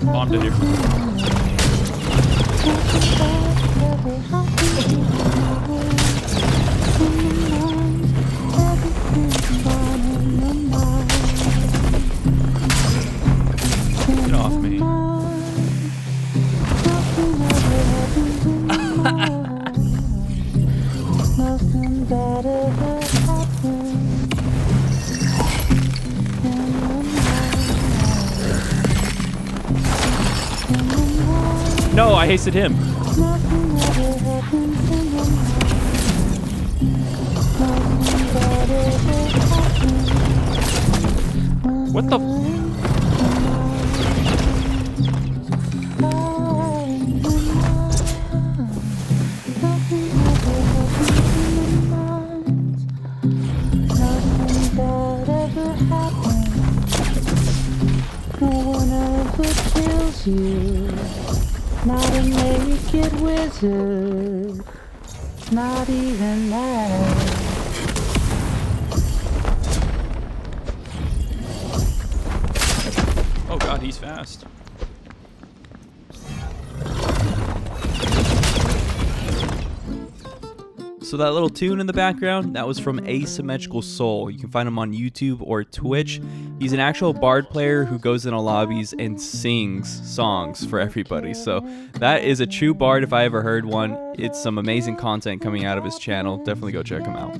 Bonded here. Get off me. No, I hasted him. What the? Not a naked wizard, not even that. Oh god, he's fast. So that little tune in the background, that was from Asymmetrical Soul. You can find him on YouTube or Twitch. He's an actual bard player who goes into lobbies and sings songs for everybody. So that is a true bard if I ever heard one. It's some amazing content coming out of his channel. Definitely go check him out.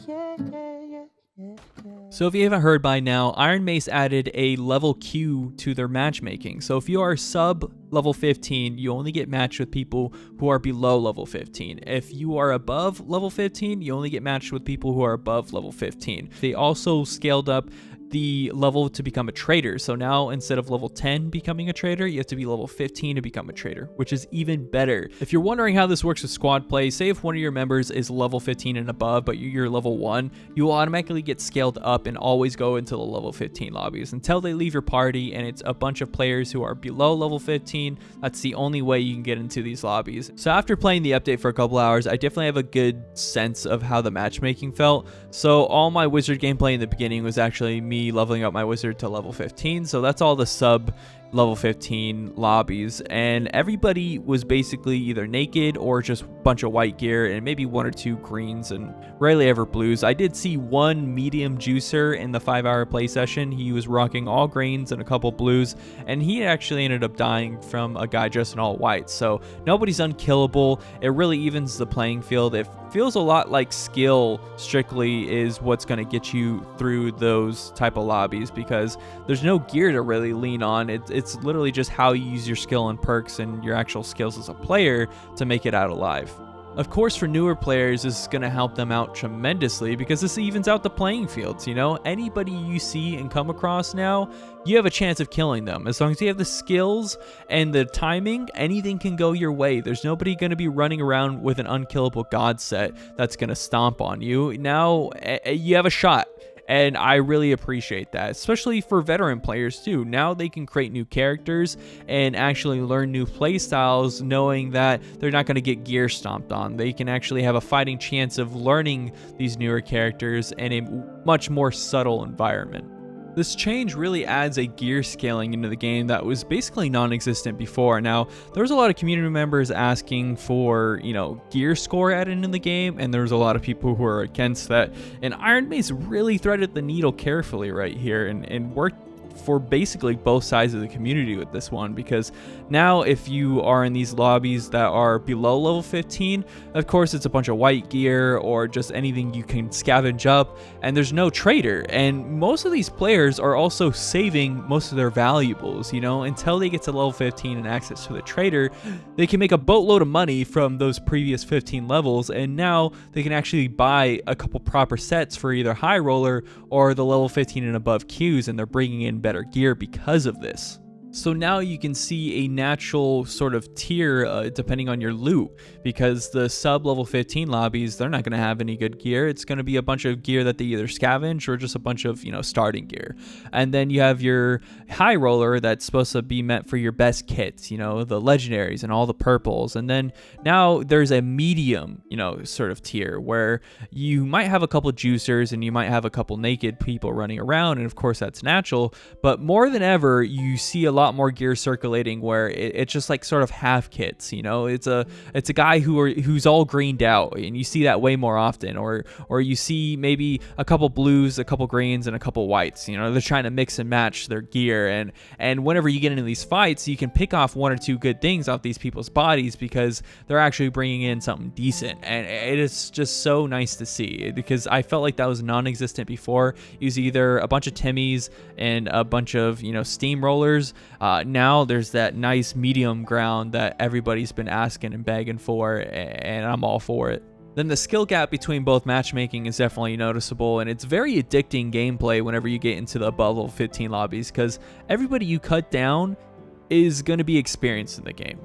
So if you haven't heard by now, Iron Mace added a level queue to their matchmaking. So if you are sub level 15, you only get matched with people who are below level 15. If you are above level 15, you only get matched with people who are above level 15. They also scaled up the level to become a trader. So now instead of level 10 becoming a trader, you have to be level 15 to become a trader, which is even better. If you're wondering how this works with squad play, say if one of your members is level 15 and above, but you're level 1, you will automatically get scaled up and always go into the level 15 lobbies until they leave your party, and it's a bunch of players who are below level 15. That's the only way you can get into these lobbies. So after playing the update for a couple hours, I definitely have a good sense of how the matchmaking felt. So all my wizard gameplay in the beginning was actually me leveling up my wizard to level 15. So that's all the sub level 15 lobbies, and everybody was basically either naked or just a bunch of white gear and maybe one or two greens and rarely ever blues. I did see one medium juicer in the 5-hour play session. He was rocking all greens and a couple blues, and he actually ended up dying from a guy dressed in all white. So nobody's unkillable. It really evens the playing field. It feels a lot like skill strictly is what's going to get you through those type of lobbies, because there's no gear to really lean on. It's literally just how you use your skill and perks and your actual skills as a player to make it out alive. Of course, for newer players, this is going to help them out tremendously because this evens out the playing fields. You know, anybody you see and come across now, you have a chance of killing them. As long as you have the skills and the timing, anything can go your way. There's nobody going to be running around with an unkillable god set that's going to stomp on you. Now, you have a shot. And I really appreciate that, especially for veteran players too. Now they can create new characters and actually learn new play styles, knowing that they're not going to get gear stomped on. They can actually have a fighting chance of learning these newer characters in a much more subtle environment. This change really adds a gear scaling into the game that was basically non-existent before. Now, there was a lot of community members asking for, gear score added in the game, and there was a lot of people who were against that. And Iron Mace really threaded the needle carefully right here and worked for basically both sides of the community with this one, because now if you are in these lobbies that are below level 15, of course it's a bunch of white gear or just anything you can scavenge up, and there's no trader. And most of these players are also saving most of their valuables, until they get to level 15 and access to the trader. They can make a boatload of money from those previous 15 levels, and now they can actually buy a couple proper sets for either high roller or the level 15 and above queues, and they're bringing in better gear because of this. So now you can see a natural sort of tier depending on your loot, because the sub level 15 lobbies, they're not going to have any good gear. It's going to be a bunch of gear that they either scavenge or just a bunch of, starting gear. And then you have your high roller that's supposed to be meant for your best kits, the legendaries and all the purples. And then now there's a medium, sort of tier where you might have a couple juicers and you might have a couple naked people running around. And of course that's natural, but more than ever, you see a lot more gear circulating where it's just like sort of half kits. It's a guy who's all greened out, and you see that way more often. Or you see maybe a couple blues, a couple greens, and a couple whites. They're trying to mix and match their gear, and whenever you get into these fights, you can pick off one or two good things off these people's bodies because they're actually bringing in something decent, and it is just so nice to see, because I felt like that was non-existent before. It was either a bunch of Timmies and a bunch of steamrollers. Now there's that nice medium ground that everybody's been asking and begging for, and I'm all for it. Then the skill gap between both matchmaking is definitely noticeable, and it's very addicting gameplay whenever you get into the above level 15 lobbies, because everybody you cut down is going to be experienced in the game.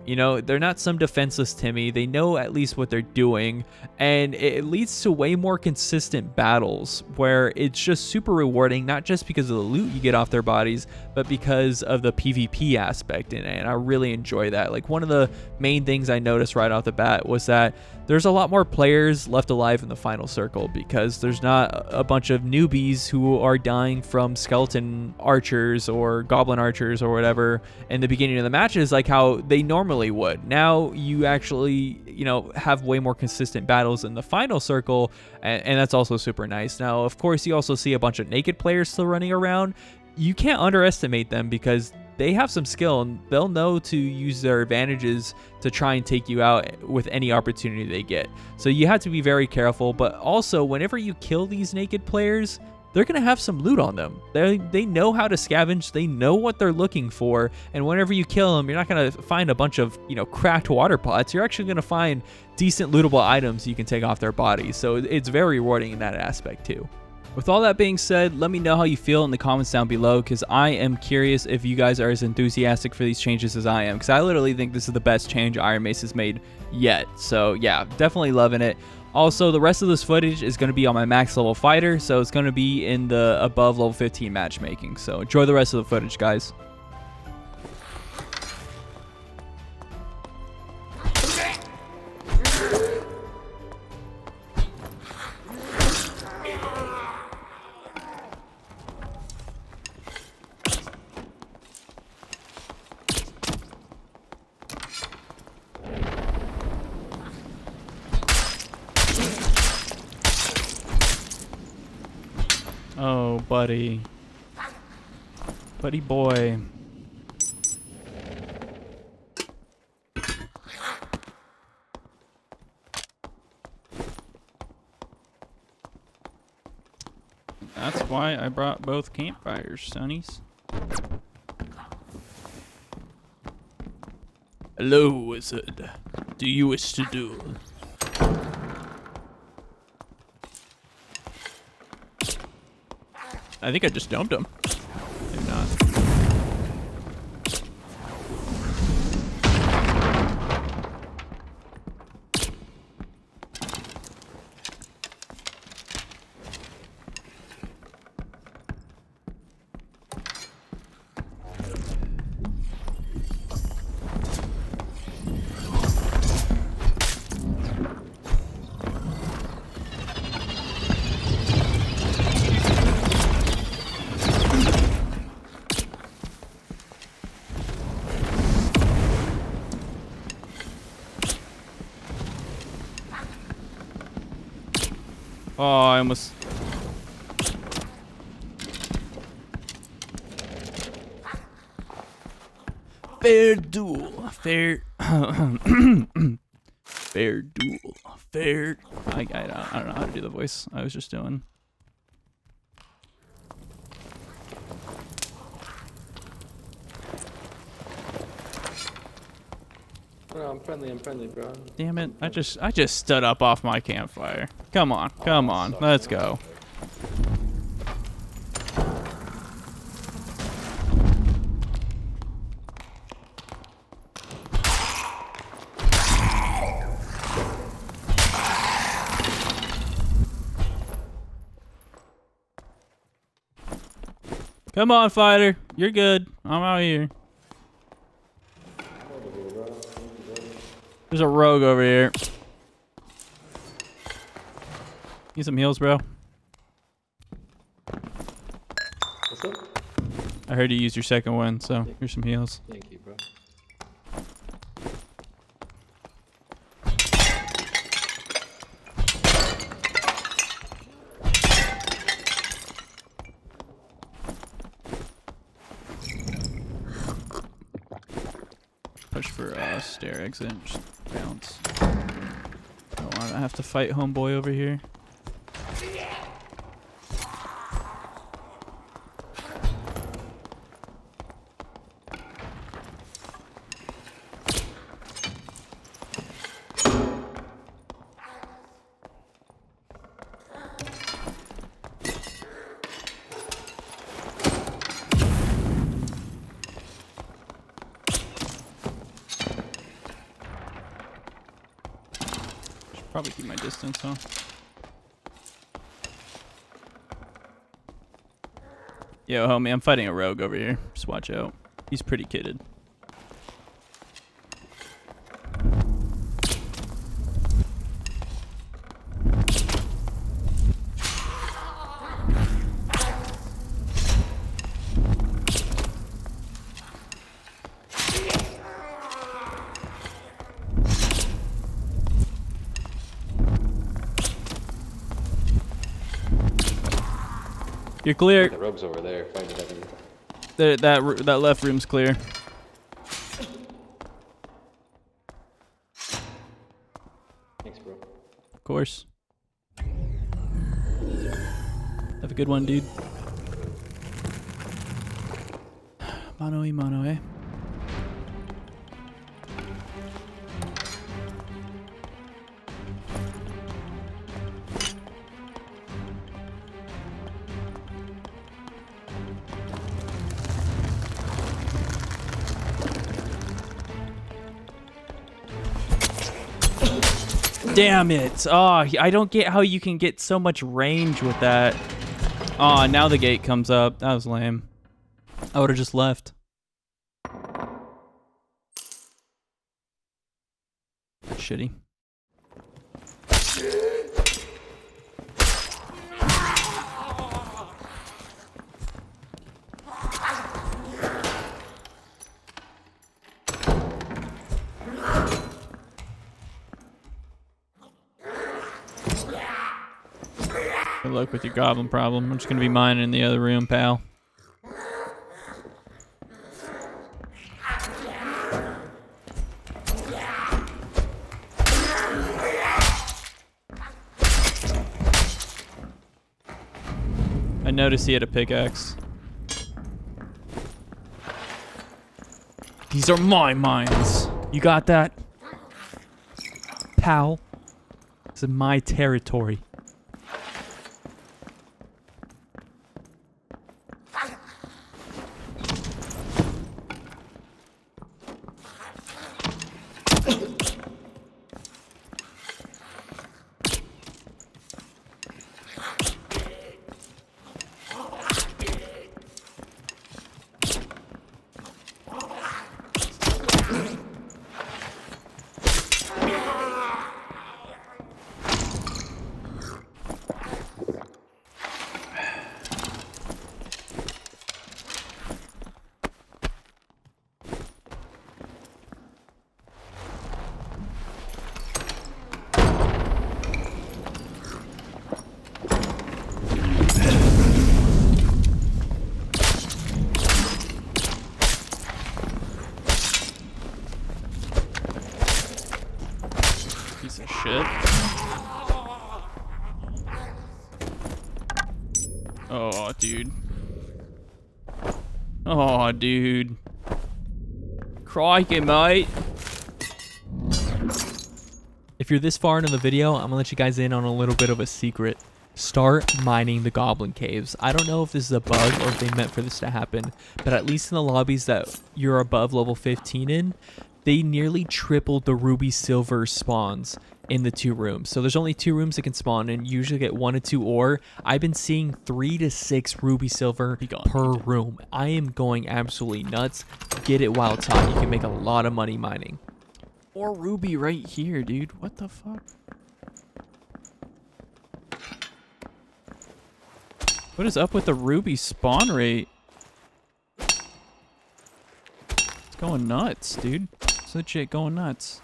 They're not some defenseless Timmy. They know at least what they're doing, and it leads to way more consistent battles where it's just super rewarding, not just because of the loot you get off their bodies, but because of the PvP aspect in it. And I really enjoy that. Like, one of the main things I noticed right off the bat was that there's a lot more players left alive in the final circle, because there's not a bunch of newbies who are dying from skeleton archers or goblin archers or whatever in the beginning of the matches like how they normally would. Now you actually, have way more consistent battles in the final circle, and that's also super nice. Now, of course, you also see a bunch of naked players still running around. You can't underestimate them, because they have some skill and they'll know to use their advantages to try and take you out with any opportunity they get. So you have to be very careful, but also whenever you kill these naked players, they're going to have some loot on them. They know how to scavenge, they know what they're looking for, and whenever you kill them, you're not going to find a bunch of, cracked water pots. You're actually going to find decent lootable items you can take off their bodies. So it's very rewarding in that aspect too. With all that being said, let me know how you feel in the comments down below, because I am curious if you guys are as enthusiastic for these changes as I am, because I literally think this is the best change Iron Mace has made yet. So yeah, definitely loving it. Also, the rest of this footage is going to be on my max level fighter, so it's going to be in the above level 15 matchmaking. So enjoy the rest of the footage, guys. Oh, buddy. Buddy boy. That's why I brought both campfires, sonnies. Hello, wizard. Do you wish to duel? I think I just dumped him. Maybe not. Oh, I almost... Fair duel. Fair... Fair duel. Fair... I don't know how to do the voice. I was just doing... No, I'm friendly, bro. Damn it! I just stood up off my campfire. Come on, let's go. Come on, fighter. You're good. I'm out here. There's a rogue over here. Need some heals, bro. What's up? I heard you used your second one, so here's some heals. Thank you, bro. Push for stair exit. Just bounce. Don't want to have to fight homeboy over here. Probably keep my distance, huh? Yo, homie, I'm fighting a rogue over here. Just watch out. He's pretty kitted. You're clear. The rogue's over there fighting at me. That left room's clear. Thanks, bro. Of course. Have a good one, dude. Mano y mano, eh? Damn it. Oh, I don't get how you can get so much range with that. Oh, now the gate comes up. That was lame. I would have just left. That's shitty. Good luck with your goblin problem. I'm just gonna be mine in the other room, pal. I noticed he had a pickaxe. These are my mines. You got that? Pal. This is my territory. Piece of shit. Oh, dude. Oh, dude. Crikey, mate. If you're this far into the video, I'm gonna let you guys in on a little bit of a secret. Start mining the goblin caves. I don't know if this is a bug or if they meant for this to happen, but at least in the lobbies that you're above level 15 in, they nearly tripled the ruby silver spawns in the 2 rooms. So there's only 2 rooms that can spawn, and you usually get 1 to 2 ore. I've been seeing 3 to 6 ruby silver per room. I am going absolutely nuts. Get it while it's hot. You can make a lot of money mining. Or ruby right here, dude. What the fuck? What is up with the ruby spawn rate? It's going nuts, dude. It's legit going nuts.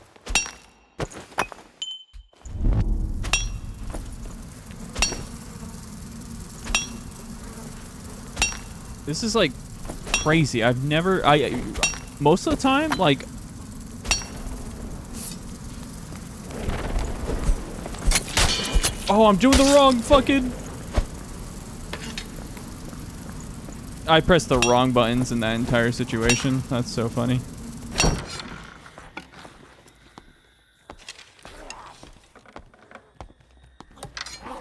This is like crazy. I've never, most of the time, like, oh, I'm doing the wrong fucking, I pressed the wrong buttons in that entire situation. That's so funny.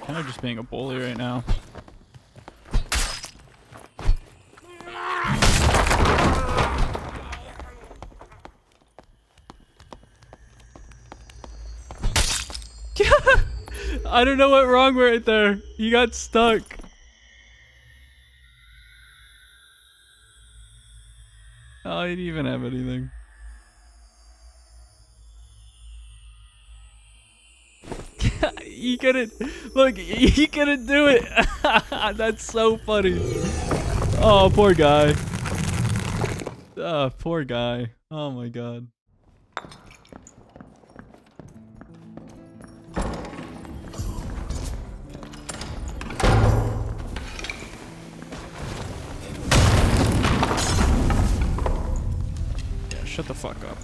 Kind of just being a bully right now. I don't know what wrong right there. He got stuck. Oh, he didn't even have anything. He couldn't. Look, he couldn't do it. That's so funny. Oh, poor guy. Oh, poor guy. Oh my god. Yeah, shut the fuck up.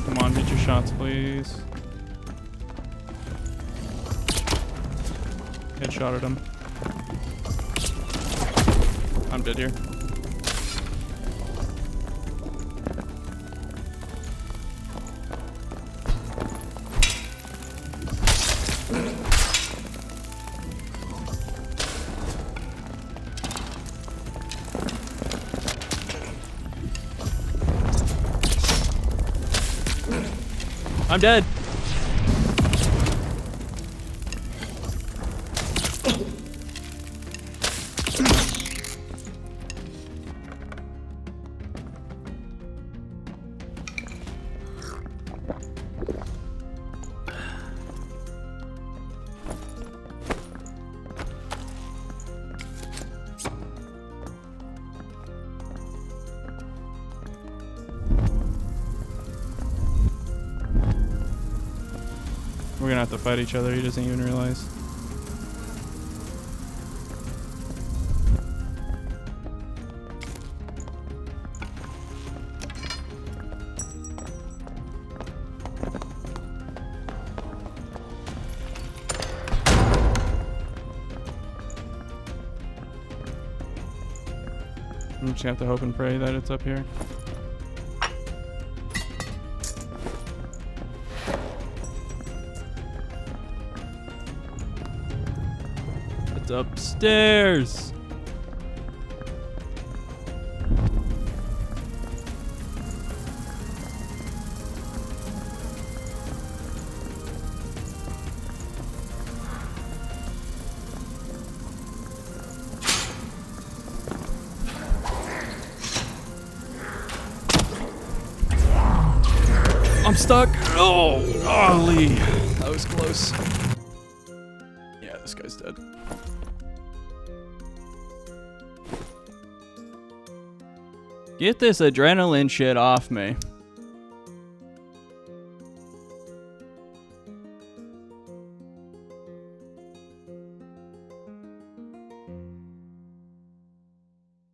Come on, hit your shots, please. Headshot at him. I'm dead here. I'm dead. We're gonna have to fight each other. He doesn't even realize. I'm just gonna have to hope and pray that it's up here. It's upstairs. I'm stuck. Oh, golly. That was close. Yeah, this guy's dead. Get this adrenaline shit off me.